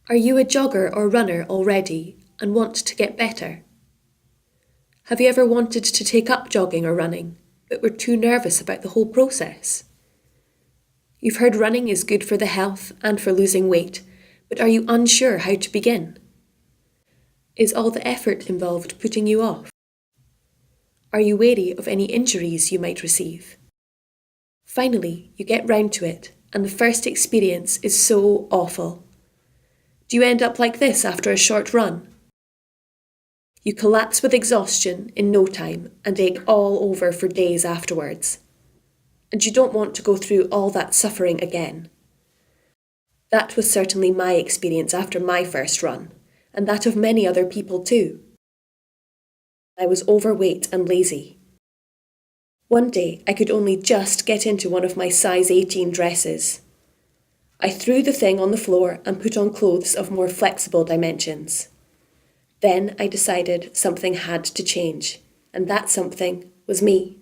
Are you a jogger or runner already and want to get better? Have you ever wanted to take up jogging or running, but were too nervous about the whole process? You've heard running is good for the health and for losing weight, but are you unsure how to begin? Is all the effort involved putting you off? Are you wary of any injuries you might receive? Finally, you get round to it, and the first experience is so awful. Do you end up like this after a short run? You collapse with exhaustion in no time and ache all over for days afterwards. And you don't want to go through all that suffering again. That was certainly my experience after my first run, and that of many other people too. I was overweight and lazy. One day I could only just get into one of my size 18 dresses. I threw the thing on the floor and put on clothes of more flexible dimensions. Then I decided something had to change, and that something was me.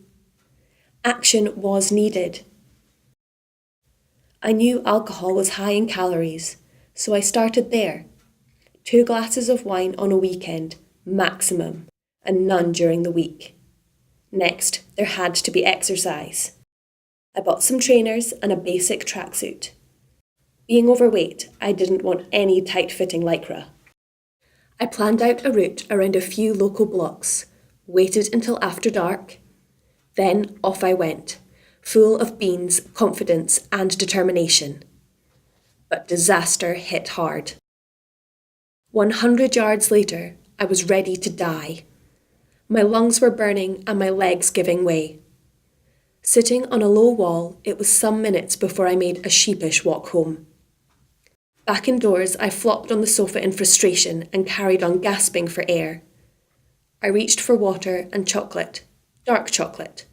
Action was needed. I knew alcohol was high in calories, so I started there. 2 glasses of wine on a weekend, maximum, and none during the week. Next, there had to be exercise. I bought some trainers and a basic tracksuit. Being overweight, I didn't want any tight-fitting lycra. I planned out a route around a few local blocks, waited until after dark. Then off I went, full of beans, confidence and determination. But disaster hit hard. 100 yards later, I was ready to die. My lungs were burning and my legs giving way. Sitting on a low wall, it was some minutes before I made a sheepish walk home. Back indoors, I flopped on the sofa in frustration and carried on gasping for air. I reached for water and chocolate, dark chocolate.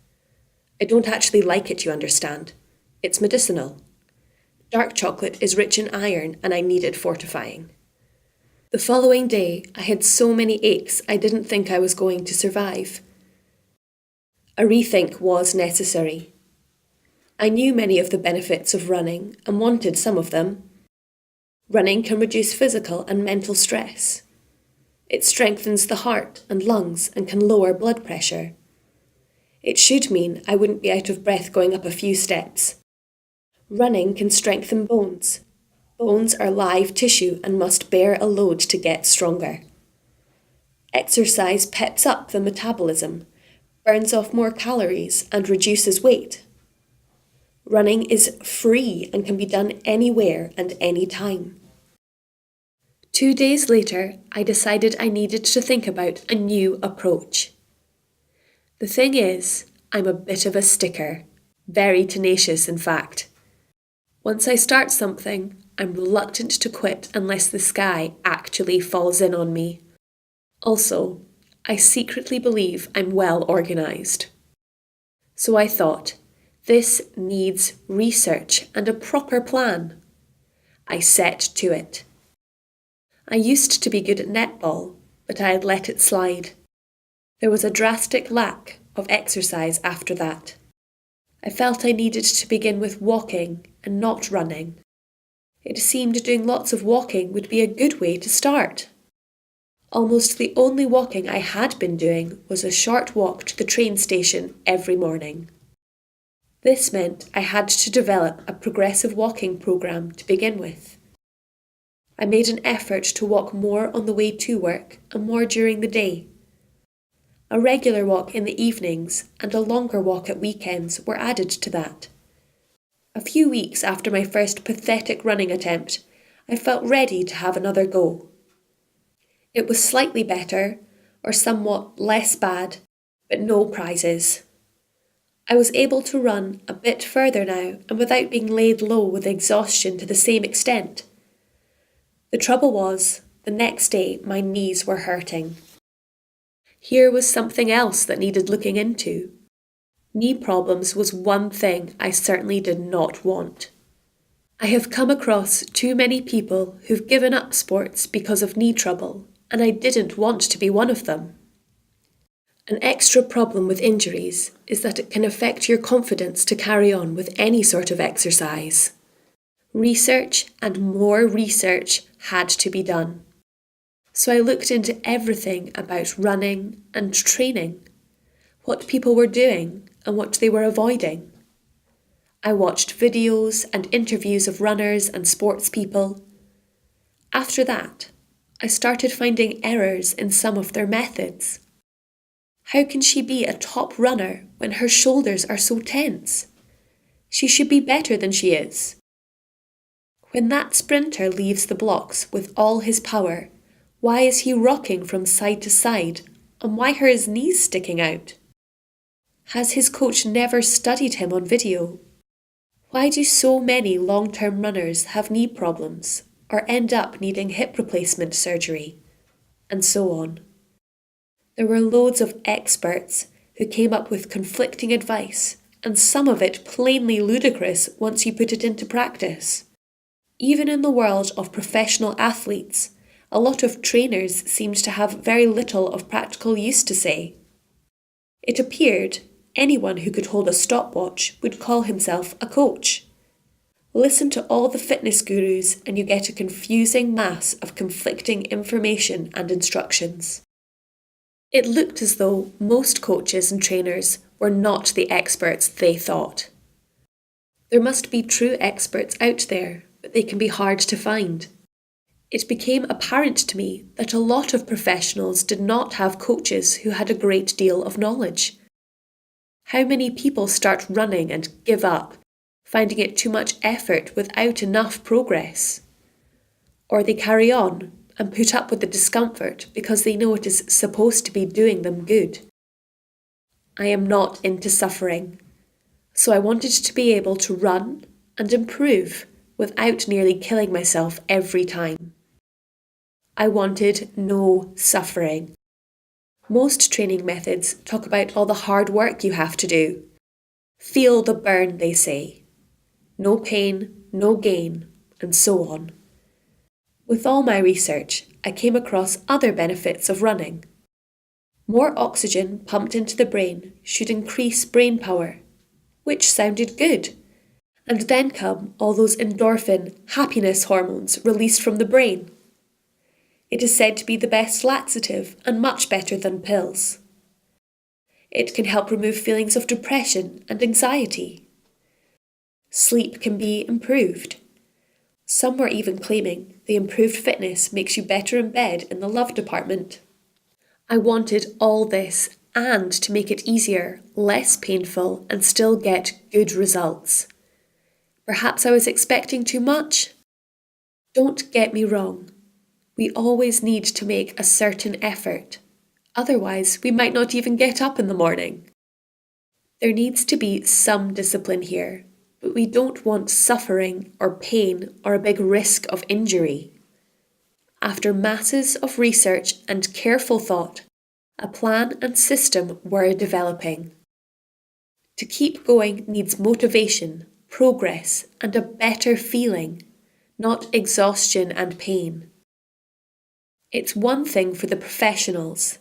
I don't actually like it, you understand. It's medicinal. Dark chocolate is rich in iron and I needed fortifying. The following day, I had so many aches I didn't think I was going to survive. A rethink was necessary. I knew many of the benefits of running and wanted some of them. Running can reduce physical and mental stress. It strengthens the heart and lungs and can lower blood pressure. It should mean I wouldn't be out of breath going up a few steps. Running can strengthen bones. Bones are live tissue and must bear a load to get stronger. Exercise peps up the metabolism, burns off more calories and reduces weight. Running is free and can be done anywhere and anytime. 2 days later, I decided I needed to think about a new approach. The thing is, I'm a bit of a sticker, very tenacious in fact. Once I start something, I'm reluctant to quit unless the sky actually falls in on me. Also, I secretly believe I'm well organised. So I thought, this needs research and a proper plan. I set to it. I used to be good at netball, but I had let it slide. There was a drastic lack of exercise after that. I felt I needed to begin with walking and not running. It seemed doing lots of walking would be a good way to start. Almost the only walking I had been doing was a short walk to the train station every morning. This meant I had to develop a progressive walking programme to begin with. I made an effort to walk more on the way to work and more during the day. A regular walk in the evenings and a longer walk at weekends were added to that. A few weeks after my first pathetic running attempt, I felt ready to have another go. It was slightly better, or somewhat less bad, but no prizes. I was able to run a bit further now and without being laid low with exhaustion to the same extent. The trouble was, the next day my knees were hurting. Here was something else that needed looking into. Knee problems was one thing I certainly did not want. I have come across too many people who've given up sports because of knee trouble, and I didn't want to be one of them. An extra problem with injuries is that it can affect your confidence to carry on with any sort of exercise. Research and more research had to be done. So I looked into everything about running and training, what people were doing and what they were avoiding. I watched videos and interviews of runners and sports people. After that, I started finding errors in some of their methods. How can she be a top runner when her shoulders are so tense? She should be better than she is. When that sprinter leaves the blocks with all his power, why is he rocking from side to side, and why are his knees sticking out? Has his coach never studied him on video? Why do so many long-term runners have knee problems or end up needing hip replacement surgery? And so on. There were loads of experts who came up with conflicting advice, and some of it plainly ludicrous once you put it into practice. Even in the world of professional athletes, a lot of trainers seemed to have very little of practical use to say. It appeared anyone who could hold a stopwatch would call himself a coach. Listen to all the fitness gurus and you get a confusing mass of conflicting information and instructions. It looked as though most coaches and trainers were not the experts they thought. There must be true experts out there, but they can be hard to find. It became apparent to me that a lot of professionals did not have coaches who had a great deal of knowledge. How many people start running and give up, finding it too much effort without enough progress? Or they carry on and put up with the discomfort because they know it is supposed to be doing them good. I am not into suffering, so I wanted to be able to run and improve without nearly killing myself every time. I wanted no suffering. Most training methods talk about all the hard work you have to do. Feel the burn, they say. No pain, no gain, and so on. With all my research, I came across other benefits of running. More oxygen pumped into the brain should increase brain power, which sounded good. And then come all those endorphin, happiness hormones released from the brain. It is said to be the best laxative and much better than pills. It can help remove feelings of depression and anxiety. Sleep can be improved. Some were even claiming the improved fitness makes you better in bed in the love department. I wanted all this and to make it easier, less painful, and still get good results. Perhaps I was expecting too much? Don't get me wrong. We always need to make a certain effort. Otherwise, we might not even get up in the morning. There needs to be some discipline here, but we don't want suffering or pain or a big risk of injury. After masses of research and careful thought, a plan and system were developing. To keep going needs motivation, progress, and a better feeling, not exhaustion and pain. It's one thing for the professionals.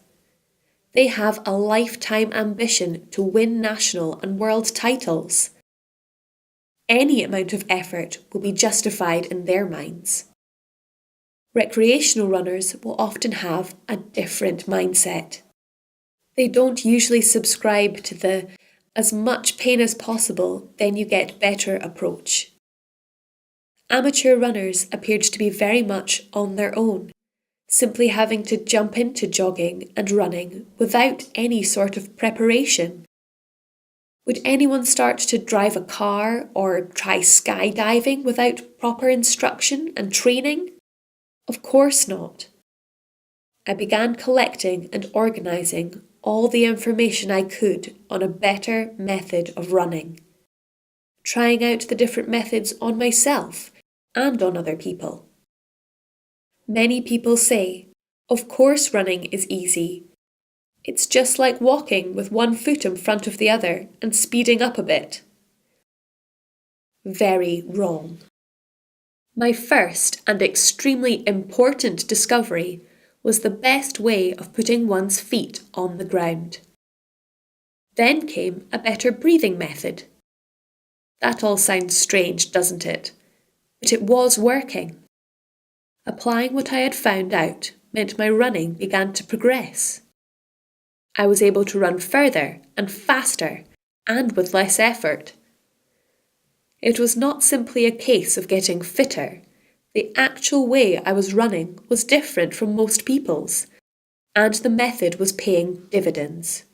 They have a lifetime ambition to win national and world titles. Any amount of effort will be justified in their minds. Recreational runners will often have a different mindset. They don't usually subscribe to the as much pain as possible, then you get better approach. Amateur runners appeared to be very much on their own, simply having to jump into jogging and running without any sort of preparation. Would anyone start to drive a car or try skydiving without proper instruction and training? Of course not. I began collecting and organising all the information I could on a better method of running, trying out the different methods on myself and on other people. Many people say, of course running is easy. It's just like walking with one foot in front of the other and speeding up a bit. Very wrong. My first and extremely important discovery was the best way of putting one's feet on the ground. Then came a better breathing method. That all sounds strange, doesn't it? But it was working. Applying what I had found out meant my running began to progress. I was able to run further and faster and with less effort. It was not simply a case of getting fitter. The actual way I was running was different from most people's, and the method was paying dividends.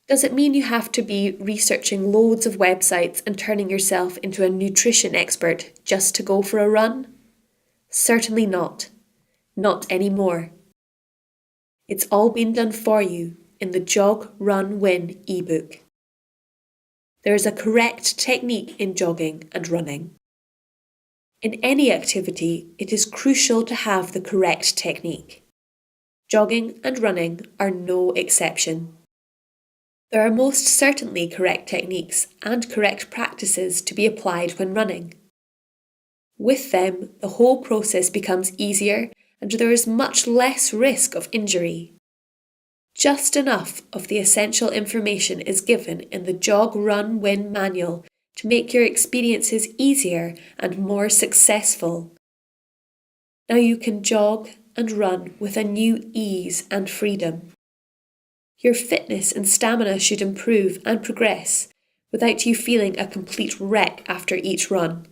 Does it mean you have to be researching loads of websites and turning yourself into a nutrition expert just to go for a run? Certainly not. Not anymore. It's all been done for you in the Jog Run Win ebook. There is a correct technique in jogging and running. In any activity, it is crucial to have the correct technique. Jogging and running are no exception. There are most certainly correct techniques and correct practices to be applied when running. With them, the whole process becomes easier and there is much less risk of injury. Just enough of the essential information is given in the Jog Run Win manual to make your experiences easier and more successful. Now you can jog and run with a new ease and freedom. Your fitness and stamina should improve and progress without you feeling a complete wreck after each run.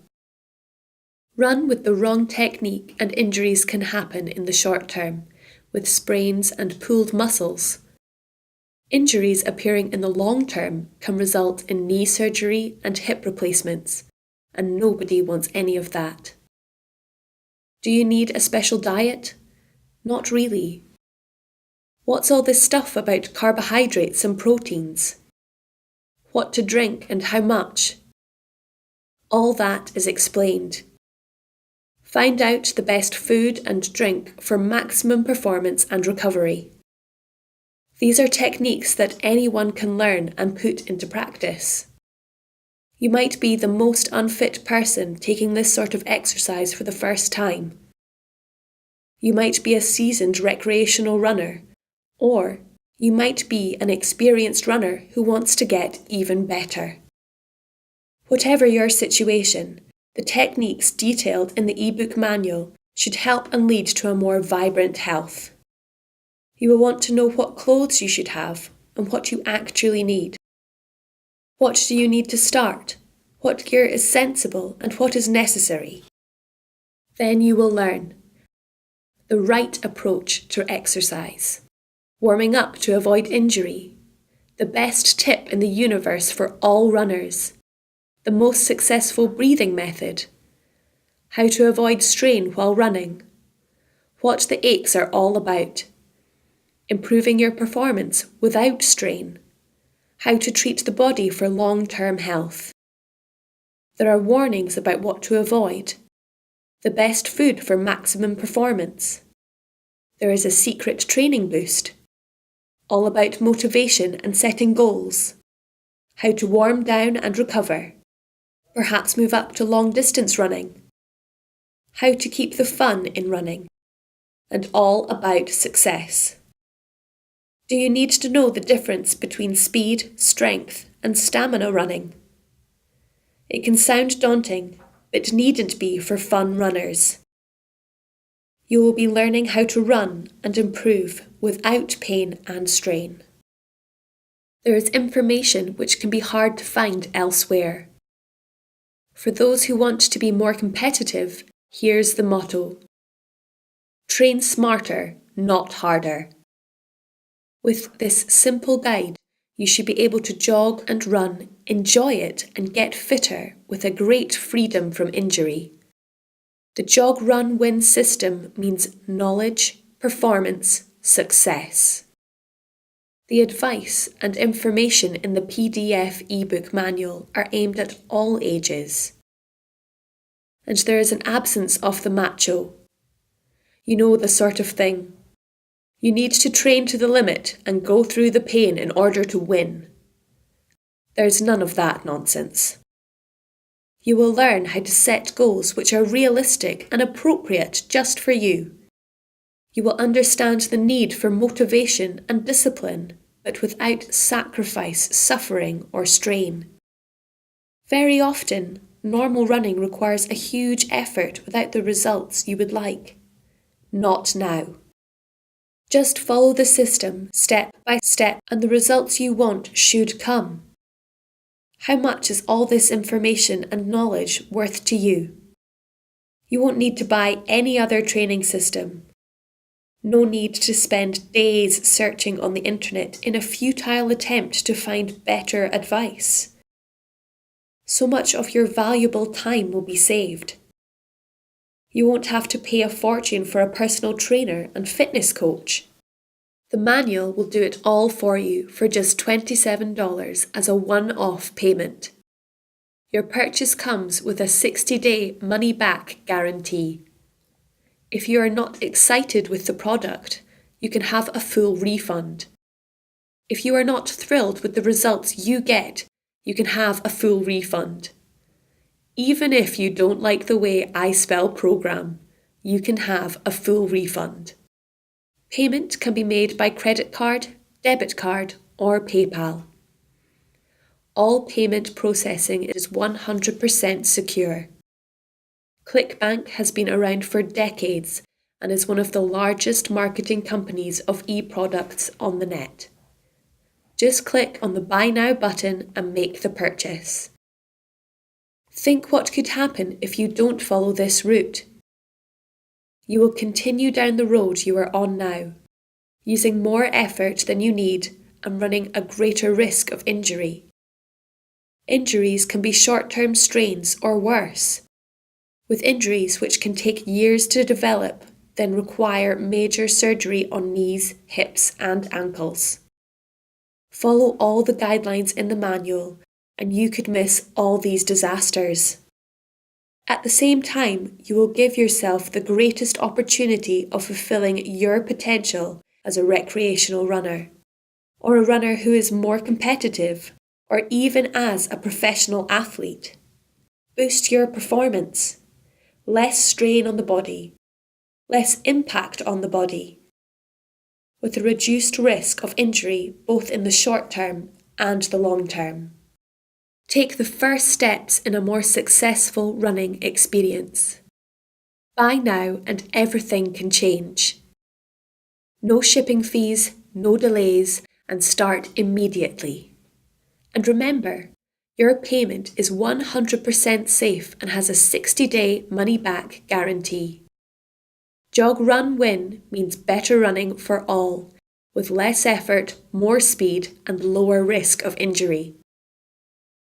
Run with the wrong technique and injuries can happen in the short term, with sprains and pulled muscles. Injuries appearing in the long term can result in knee surgery and hip replacements, and nobody wants any of that. Do you need a special diet? Not really. What's all this stuff about carbohydrates and proteins? What to drink and how much? All that is explained. Find out the best food and drink for maximum performance and recovery. These are techniques that anyone can learn and put into practice. You might be the most unfit person taking this sort of exercise for the first time. You might be a seasoned recreational runner, or you might be an experienced runner who wants to get even better. Whatever your situation, the techniques detailed in the ebook manual should help and lead to a more vibrant health. You will want to know what clothes you should have and what you actually need. What do you need to start? What gear is sensible and what is necessary? Then you will learn the right approach to exercise, warming up to avoid injury, the best tip in the universe for all runners, the most successful breathing method, how to avoid strain while running, what the aches are all about, improving your performance without strain, how to treat the body for long-term health. There are warnings about what to avoid, the best food for maximum performance. There is a secret training boost, all about motivation and setting goals, how to warm down and recover, perhaps move up to long-distance running, how to keep the fun in running, and all about success. Do you need to know the difference between speed, strength, and stamina running? It can sound daunting, but needn't be for fun runners. You will be learning how to run and improve without pain and strain. There is information which can be hard to find elsewhere. For those who want to be more competitive, here's the motto: train smarter, not harder. With this simple guide, you should be able to jog and run, enjoy it, and get fitter with a great freedom from injury. The Jog Run Win system means knowledge, performance, success. The advice and information in the PDF ebook manual are aimed at all ages. And there is an absence of the macho. You know, the sort of thing. You need to train to the limit and go through the pain in order to win. There's none of that nonsense. You will learn how to set goals which are realistic and appropriate just for you. You will understand the need for motivation and discipline, but without sacrifice, suffering, or strain. Very often, normal running requires a huge effort without the results you would like. Not now. Just follow the system step by step and the results you want should come. How much is all this information and knowledge worth to you? You won't need to buy any other training system. No need to spend days searching on the internet in a futile attempt to find better advice. So much of your valuable time will be saved. You won't have to pay a fortune for a personal trainer and fitness coach. The manual will do it all for you for just $27 as a one-off payment. Your purchase comes with a 60-day money-back guarantee. If you are not excited with the product, you can have a full refund. If you are not thrilled with the results you get, you can have a full refund. Even if you don't like the way I spell program, you can have a full refund. Payment can be made by credit card, debit card, or PayPal. All payment processing is 100% secure. ClickBank has been around for decades and is one of the largest marketing companies of e-products on the net. Just click on the Buy Now button and make the purchase. Think what could happen if you don't follow this route. You will continue down the road you are on now, using more effort than you need and running a greater risk of injury. Injuries can be short-term strains or worse, with injuries which can take years to develop, then require major surgery on knees, hips and ankles. Follow all the guidelines in the manual and you could miss all these disasters. At the same time, you will give yourself the greatest opportunity of fulfilling your potential as a recreational runner, or a runner who is more competitive, or even as a professional athlete. Boost your performance. Less strain on the body. Less impact on the body. With a reduced risk of injury both in the short term and the long term. Take the first steps in a more successful running experience. Buy now and everything can change. No shipping fees, no delays, and start immediately. And remember, your payment is 100% safe and has a 60-day money-back guarantee. Jog Run Win means better running for all, with less effort, more speed, and lower risk of injury.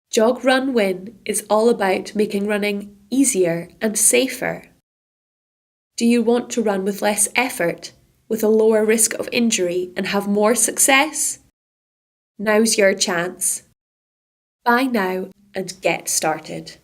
Jog Run Win is all about making running easier and safer. Do you want to run with less effort, with a lower risk of injury and have more success? Now's your chance. Buy now and get started.